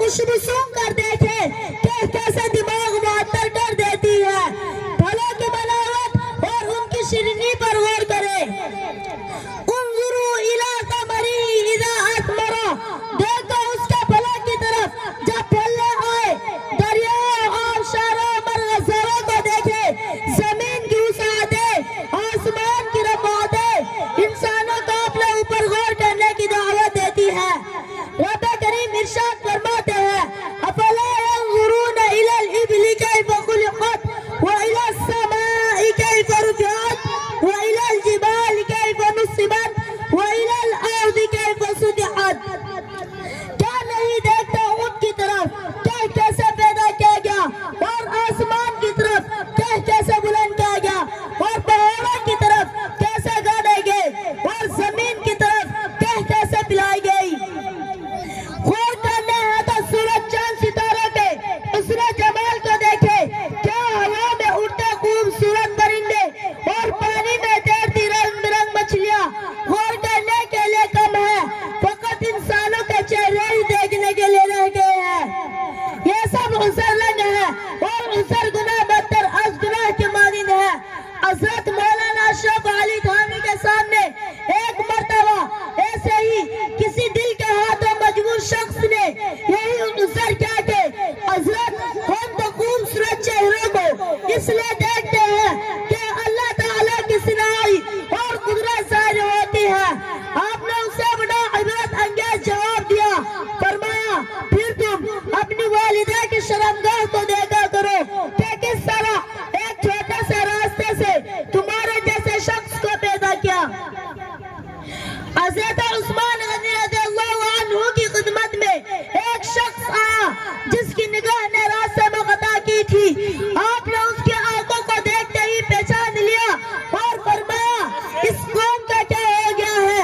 खुशबू सूंघ कर देखे कि कैसे दिमाग मुअत्तल कर देती है। फलों की बनावट और उनकी शीरीनी पर गौर करें। उन्जुरू इला समरी इज़ा असमरा, देखो उसके फलों की तरफ जब फलने आए। दरियाओं, आबशारों, मरग़ज़रों को देखे, जमीन की वसाअतें, आसमान की रफ़ाअतें इंसानों को अपने ऊपर गौर करने की दावत देती है। रब करीम इरशाद फरमाते हैं, अफला यंज़ुरून इलल इब्ली कैफ़ खुलिक़त व इलस समाई कैफ़ रुफ़िअत व इलल जिबाल कैफ़ नुसिबत व इलल अर्ज़ि कैफ़ सुतिहत। क्या नहीं देखता उनकी तरफ कि कैसे पैदा किया गया, और आसमान की तरफ कि कैसे बुलंद किया गया, और पहाड़ों की तरफ कैसे गाड़े गए, और जमीन की तरफ कि कैसे पिलाई गई। गौर करने हैं तो सूरज, चांद, सितारों के उसने जमाल को देखे। क्या हवा में उड़ते खूबसूरत परिंदे और पानी में तैरती रंग बिरंग मछलियां गौर करने के लिए कम है, फकत इंसानों के चेहरे ही देखने के लिए रह गए हैं। ये सब उनसर लंग है और उनसर गुनाह बदतर अज गुनाह के मानिंद है। हजरत मौलाना अशरफ अली थानी के सामने एक मर्तबा ऐसे ही किसी दिल के हाथों मजबूर शख्स ने यही उनसर क्या के, हजरत हम तो खूबसूरत चेहरों को इसलिए देखते हैं कि अल्लाह ताला की सिनाई और कुदरत ज़ाहिर होती है। आपने उसे बड़ा इबरत अंगेज जवाब दिया, फरमाया फिर तुम अपनी वालिदा की शर्मगाह को देखा करो कि किस तरह एक छोटे से रास्ते से तुम्हारे जैसे शख्स को पैदा किया। हज़रत उस्मान गनी रज़ियल्लाहु अन्हु की खिदमत में एक शख्स आया जिसकी निगाह ने रास्ते में खता की थी। आपने उसकी आंखों को देखते ही पहचान लिया और फरमाया इस कौम का क्या हो गया है,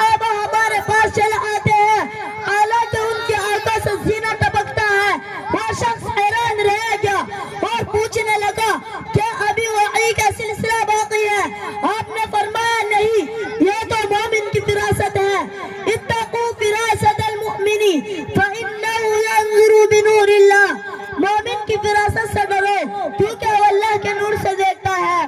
अब हमारे पास चले आते हैं। हालांकि उनकी आंखों से सीना टपकता है। वो शख्स हैरान रह गया